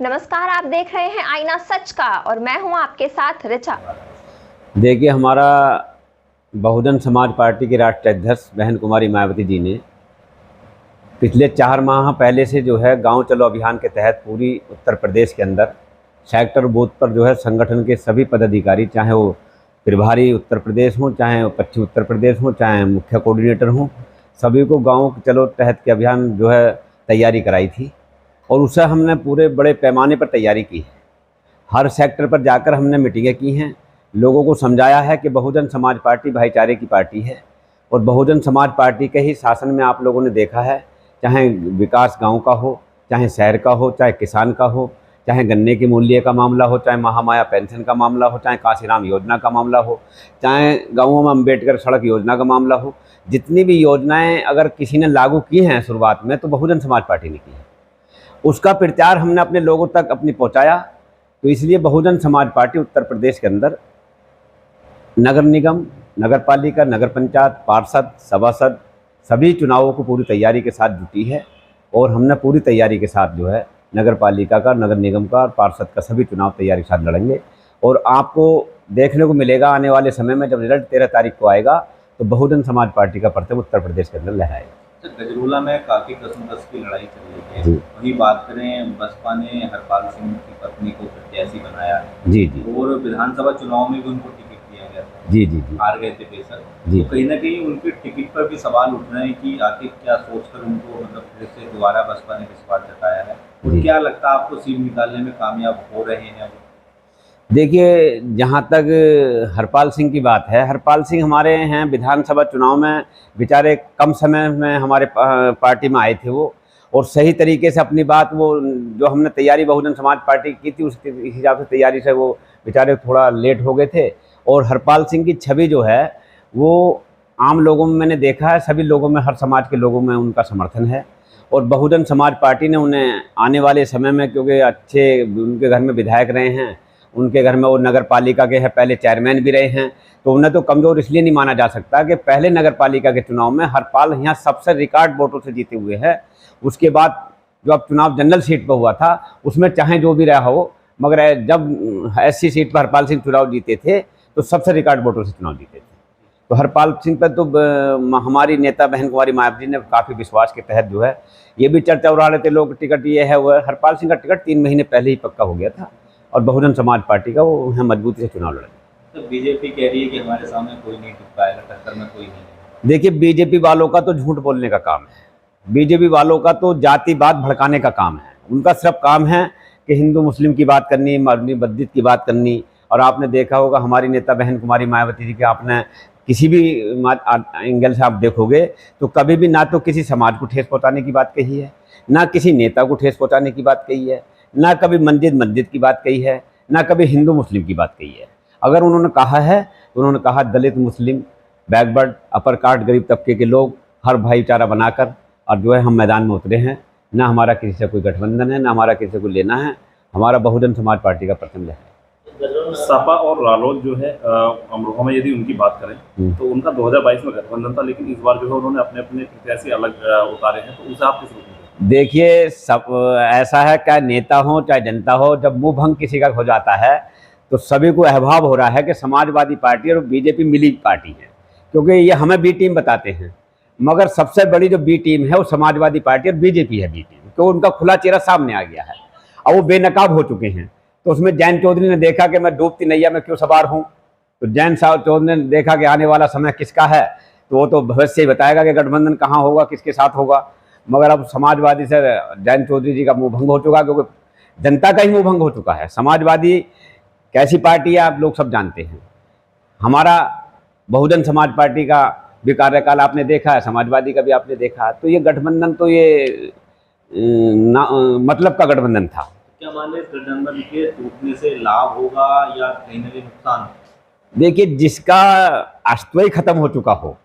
नमस्कार, आप देख रहे हैं आईना सच का और मैं हूं आपके साथ ऋचा। देखिए, हमारा बहुजन समाज पार्टी के राष्ट्रीय अध्यक्ष बहन कुमारी मायावती जी ने पिछले 4 माह पहले से जो है गांव चलो अभियान के तहत पूरी उत्तर प्रदेश के अंदर सेक्टर बूथ पर जो है संगठन के सभी पदाधिकारी, चाहे वो प्रभारी उत्तर प्रदेश हों, चाहे वो पश्चिम उत्तर प्रदेश हों, चाहे मुख्य कोऑर्डिनेटर हों, सभी को गाँव चलो तहत के अभियान जो है तैयारी कराई थी और उससे हमने पूरे बड़े पैमाने पर तैयारी की है। हर सेक्टर पर जाकर हमने मीटिंगें की हैं, लोगों को समझाया है कि बहुजन समाज पार्टी भाईचारे की पार्टी है और बहुजन समाज पार्टी के ही शासन में आप लोगों ने देखा है, चाहे विकास गांव का हो, चाहे शहर का हो, चाहे किसान का हो, चाहे गन्ने के मूल्य का मामला हो, चाहे महामाया पेंशन का मामला हो, चाहे काशीराम योजना का मामला हो, चाहे गाँवों में अम्बेडकर सड़क योजना का मामला हो, जितनी भी योजनाएँ अगर किसी ने लागू की हैं शुरुआत में तो बहुजन समाज पार्टी ने की है। उसका प्रचार हमने अपने लोगों तक अपनी पहुंचाया। तो इसलिए बहुजन समाज पार्टी उत्तर प्रदेश के अंदर नगर निगम, नगर पालिका, नगर पंचायत, पार्षद, सभासद सभी चुनावों को पूरी तैयारी के साथ जुटी है और हमने पूरी तैयारी के साथ जो है नगर पालिका का, नगर निगम का और पार्षद का सभी चुनाव तैयारी के साथ लड़ेंगे। और आपको देखने को मिलेगा आने वाले समय में जब रिजल्ट 13 तारीख को आएगा तो बहुजन समाज पार्टी का परचम उत्तर प्रदेश के अंदर लहराएगा। गजरोला में काफी कसम-कस की लड़ाई चल रही है। वहीं बात करें, बसपा ने हरपाल सिंह की पत्नी को प्रत्याशी बनाया है। जी जी। और विधानसभा चुनाव में भी उनको टिकट दिया गया था। जी जी जी। हार गए थे बेशक। जी। तो कहीं ना कहीं उनके टिकट पर भी सवाल उठ रहे हैं कि आखिर क्या सोचकर उनको मतलब फिर से दोबारा बसपा ने विश्वास जताया है और क्या लगता है आपको सीट निकालने में कामयाब हो रहे हैं? देखिए, जहाँ तक हरपाल सिंह की बात है, हरपाल सिंह हमारे हैं विधानसभा चुनाव में बेचारे कम समय में हमारे पार्टी में आए थे वो, और सही तरीके से अपनी बात वो जो हमने तैयारी बहुजन समाज पार्टी की थी उसके हिसाब से तैयारी से वो बेचारे थोड़ा लेट हो गए थे। और हरपाल सिंह की छवि जो है वो आम लोगों में मैंने देखा है, सभी लोगों में, हर समाज के लोगों में उनका समर्थन है। और बहुजन समाज पार्टी ने उन्हें आने वाले समय में, क्योंकि अच्छे उनके घर में विधायक रहे हैं, उनके घर में वो नगर पालिका के हैं, पहले चेयरमैन भी रहे हैं, तो उन्हें तो कमज़ोर इसलिए नहीं माना जा सकता कि पहले नगर पालिका के चुनाव में हरपाल यहाँ सबसे रिकॉर्ड वोटों से जीते हुए हैं। उसके बाद जो अब चुनाव जनरल सीट पर हुआ था उसमें चाहे जो भी रहा हो, मगर जब एससी सीट पर हरपाल सिंह चुनाव जीते थे तो सबसे रिकॉर्ड वोटों से चुनाव जीते थे। तो हरपाल सिंह पर तो हमारी नेता बहन कुमारी मायावती जी ने काफ़ी विश्वास के तहत जो है ये भी चर्चा उड़ा रहे थे लोग, टिकट ये है वो है। हरपाल सिंह का टिकट 3 महीने पहले ही पक्का हो गया था और बहुजन समाज पार्टी का वो यहाँ मजबूती से चुनाव लड़ेंगे। तो बीजेपी कह रही है कि हमारे सामने कोई नहीं टिक पाएगा, टक्कर में कोई नहीं है। देखिए, बीजेपी वालों का तो झूठ बोलने का काम है, बीजेपी वालों का तो जातिवाद भड़काने का काम है। उनका सिर्फ काम है कि हिंदू मुस्लिम की बात करनी, मरनी बद्दीत की बात करनी। और आपने देखा होगा हमारी नेता बहन कुमारी मायावती जी के, आपने किसी भी एंगल से आप देखोगे तो कभी भी ना तो किसी समाज को ठेस पहुँचाने की बात कही है, ना किसी नेता को ठेस पहुँचाने की बात कही है, ना कभी मस्जिद की बात कही है, ना कभी हिंदू मुस्लिम की बात कही है। अगर उन्होंने कहा है तो उन्होंने कहा दलित, मुस्लिम, बैकवर्ड, अपर कास्ट, गरीब तबके के लोग हर भाईचारा बनाकर और जो है हम मैदान में उतरे हैं। ना हमारा किसी से कोई गठबंधन है, ना हमारा किसी से कोई लेना है, हमारा बहुजन समाज पार्टी का प्रथम है। सपा और रालोद जो है अमरोहा में यदि उनकी बात करें तो उनका 2022 में गठबंधन था, लेकिन इस बार जो है उन्होंने अपने अपने प्रत्याशी अलग उतारे हैं, तो उसे आप किस रूप में? देखिए, सब ऐसा है, चाहे नेता हो चाहे जनता हो, जब मुंह भंग किसी का हो जाता है तो सभी को अहभाव हो रहा है कि समाजवादी पार्टी और बीजेपी मिली पार्टी है, क्योंकि ये हमें बी टीम बताते हैं, मगर सबसे बड़ी जो बी टीम है वो समाजवादी पार्टी और बीजेपी है बी टीम। तो उनका खुला चेहरा सामने आ गया है और वो बेनकाब हो चुके हैं। तो उसमें जैन चौधरी ने देखा कि मैं डूबती नैया में क्यों सवार हूँ, तो जैन साहब चौधरी ने देखा कि आने वाला समय किसका है, तो वो तो भविष्य ही बताएगा कि गठबंधन कहाँ होगा, किसके साथ होगा। मगर अब समाजवादी से जैन चौधरी जी का मुंह भंग हो चुका, क्योंकि जनता का ही मुंह भंग हो चुका है। समाजवादी कैसी पार्टी है आप लोग सब जानते हैं। हमारा बहुजन समाज पार्टी का भी कार्यकाल आपने देखा है, समाजवादी का भी आपने देखा। तो ये गठबंधन तो ये मतलब का गठबंधन था। क्या माने गठबंधन के टूटने से लाभ होगा या कहीं ना कहीं नुकसान? देखिए, जिसका अस्तित्व ही खत्म हो चुका हो,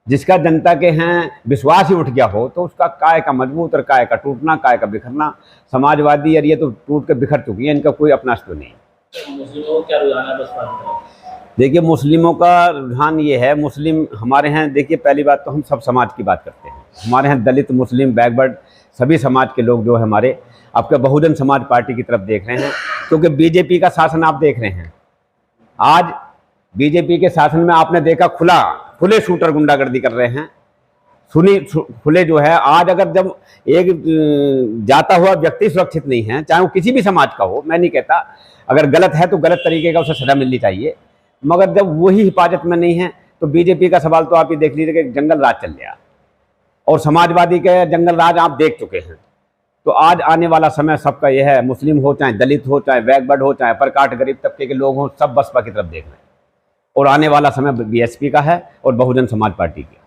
जिसका जनता के हैं विश्वास ही उठ गया हो, तो उसका काय का मजबूत और काय का टूटना, काय का बिखरना। समाजवादी यार ये तो टूट के बिखर चुकी है, इनका कोई अपना अस्तित्व नहीं। मुस्लिमों को क्या रुझान है बसपा की तरफ? देखिए, मुस्लिमों का रुझान ये है, मुस्लिम हमारे यहाँ, देखिए पहली बात तो हम सब समाज की बात करते हैं। हमारे यहाँ दलित, मुस्लिम, बैकवर्ड सभी समाज के लोग जो है हमारे, आपके बहुजन समाज पार्टी की तरफ देख रहे हैं, क्योंकि बीजेपी का शासन आप देख रहे हैं। आज बीजेपी के शासन में आपने देखा खुले शूटर गुंडागर्दी कर रहे हैं, खुले जो है। आज अगर जब एक जाता हुआ व्यक्ति सुरक्षित नहीं है, चाहे वो किसी भी समाज का हो, मैं नहीं कहता, अगर गलत है तो गलत तरीके का उसे सजा मिलनी चाहिए, मगर जब वही हिफाजत में नहीं है तो बीजेपी का सवाल तो आप ये देख लीजिए कि जंगल राज चल गया, और समाजवादी के जंगल राज आप देख चुके हैं। तो आज आने वाला समय सबका यह है, मुस्लिम हो, चाहे दलित हो, चाहे बैकवर्ड हो, चाहे प्रकाट गरीब तबके के लोग हों, सब बसपा की तरफ देख रहे हैं। और आने वाला समय बीएसपी का है और बहुजन समाज पार्टी की।